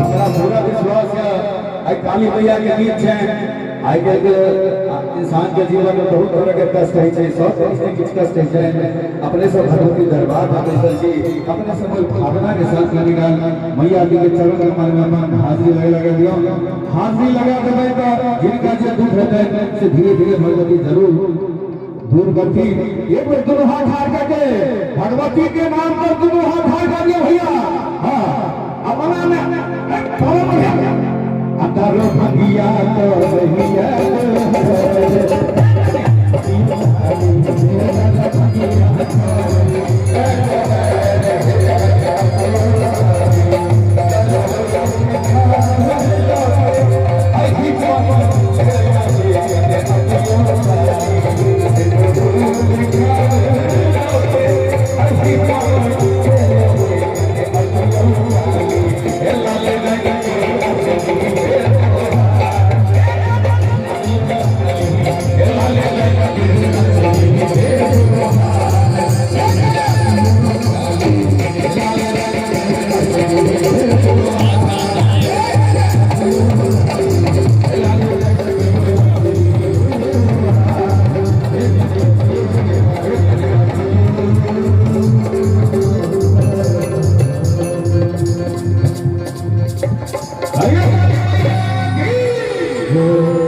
हमारा पूरा विश्वास है आई काली मैया के गीत है आई के इंसान के जीवन में बहुत तरह के कष्ट है सब तरह के कष्ट है अपने से भगवती दरबार में जी अपने से कोई भावना के साथ लगेगा मैया जी के चरण में हाजिरी लगा दियो हाजिरी लगा देवे तो जिनका जो दुख रहता है से धीरे धीरे भगवती जरूर दूर करती एक बार दोनों हाथ हार करके भगवती के नाम पर दोनों हाथ हार कर दिया भैया हाँ अपना में अतारो भगिया तो भैया Oh